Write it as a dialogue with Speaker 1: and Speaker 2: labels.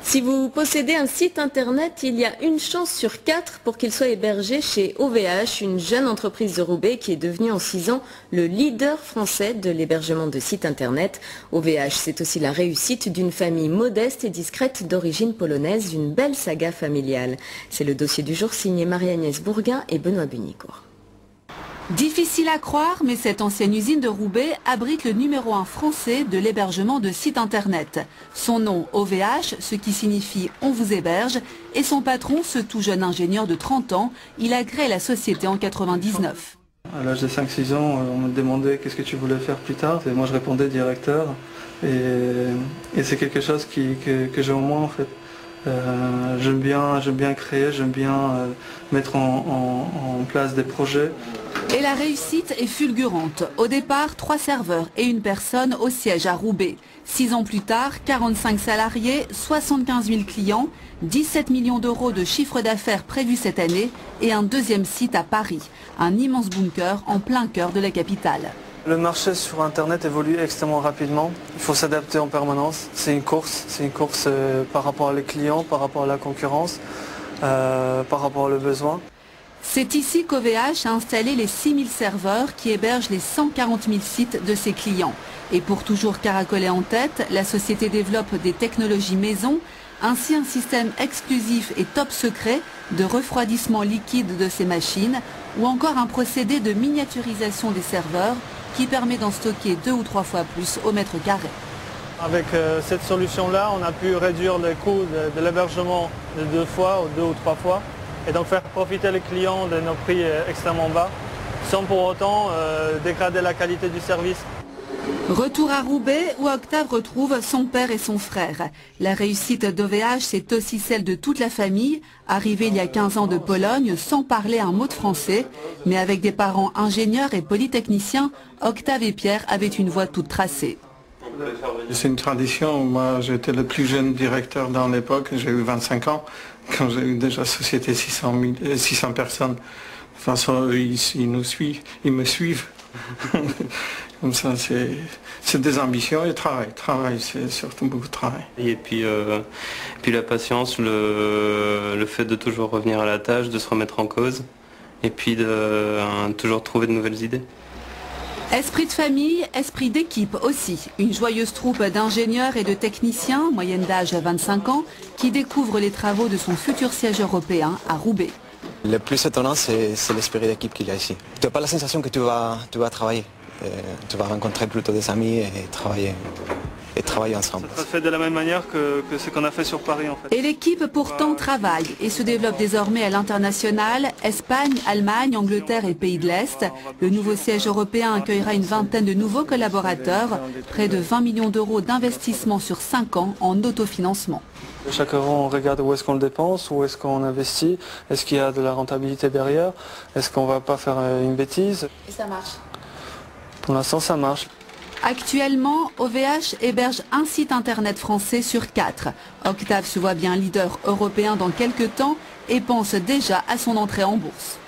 Speaker 1: Si vous possédez un site internet, il y a une chance sur 4 pour qu'il soit hébergé chez OVH, une jeune entreprise de Roubaix qui est devenue en 6 ans le leader français de l'hébergement de sites internet. OVH, c'est aussi la réussite d'une famille modeste et discrète d'origine polonaise, d'une belle saga familiale. C'est le dossier du jour signé Marie-Agnès Bourguin et Benoît Bunicourt.
Speaker 2: Difficile à croire, mais cette ancienne usine de Roubaix abrite le numéro 1 français de l'hébergement de sites internet. Son nom, OVH, ce qui signifie « on vous héberge », et son patron, ce tout jeune ingénieur de 30 ans, il a créé la société en 99.
Speaker 3: À l'âge de 5-6 ans, on me demandait qu'est-ce que tu voulais faire plus tard. Et moi je répondais directeur. Et c'est quelque chose que j'ai en moi en fait. J'aime bien créer, j'aime bien mettre en place des projets.
Speaker 2: Et la réussite est fulgurante. Au départ, 3 serveurs et une personne au siège à Roubaix. 6 ans plus tard, 45 salariés, 75 000 clients, 17 millions d'euros de chiffre d'affaires prévu cette année et un deuxième site à Paris, un immense bunker en plein cœur de la capitale.
Speaker 3: Le marché sur Internet évolue extrêmement rapidement. Il faut s'adapter en permanence. C'est une course par rapport à les clients, par rapport à la concurrence, par rapport aux besoins.
Speaker 2: C'est ici qu'OVH a installé les 6000 serveurs qui hébergent les 140 000 sites de ses clients. Et pour toujours caracoler en tête, la société développe des technologies maison, ainsi un système exclusif et top secret de refroidissement liquide de ses machines, ou encore un procédé de miniaturisation des serveurs qui permet d'en stocker 2 ou 3 fois plus au mètre carré.
Speaker 3: Avec cette solution-là, on a pu réduire le coût de l'hébergement de 2 fois ou 2 ou 3 fois. Et donc faire profiter les clients de nos prix extrêmement bas, sans pour autant dégrader la qualité du service.
Speaker 2: Retour à Roubaix où Octave retrouve son père et son frère. La réussite d'OVH, c'est aussi celle de toute la famille, arrivée il y a 15 ans de Pologne sans parler un mot de français. Mais avec des parents ingénieurs et polytechniciens, Octave et Pierre avaient une voie toute tracée.
Speaker 4: C'est une tradition. Moi, j'étais le plus jeune directeur dans l'époque. J'ai eu 25 ans quand j'ai eu déjà société 600 personnes. De toute façon, ils me suivent. Comme ça, c'est des ambitions et travail. Travail, c'est surtout beaucoup de travail.
Speaker 5: Et puis la patience, le fait de toujours revenir à la tâche, de se remettre en cause, et puis de toujours trouver de nouvelles idées.
Speaker 2: Esprit de famille, esprit d'équipe aussi. Une joyeuse troupe d'ingénieurs et de techniciens, moyenne d'âge 25 ans, qui découvrent les travaux de son futur siège européen à Roubaix.
Speaker 6: Le plus étonnant, c'est l'esprit d'équipe qu'il y a ici. Tu n'as pas la sensation que tu vas travailler. Tu vas rencontrer plutôt des amis et travailler ensemble.
Speaker 3: Ça se fait de la même manière que ce qu'on a fait sur Paris en fait.
Speaker 2: Et l'équipe pourtant travaille et se développe désormais à l'international. Espagne, Allemagne, Angleterre et Pays de l'Est. Le nouveau siège européen accueillera une vingtaine de nouveaux collaborateurs. Près de 20 millions d'euros d'investissement sur 5 ans en autofinancement.
Speaker 3: Chaque euro, on regarde où est-ce qu'on le dépense, où est-ce qu'on investit, est-ce qu'il y a de la rentabilité derrière, est-ce qu'on ne va pas faire une bêtise.
Speaker 2: Et ça marche?
Speaker 3: Pour l'instant, ça marche.
Speaker 2: Actuellement, OVH héberge un site internet français sur 4. Octave se voit bien leader européen dans quelques temps et pense déjà à son entrée en bourse.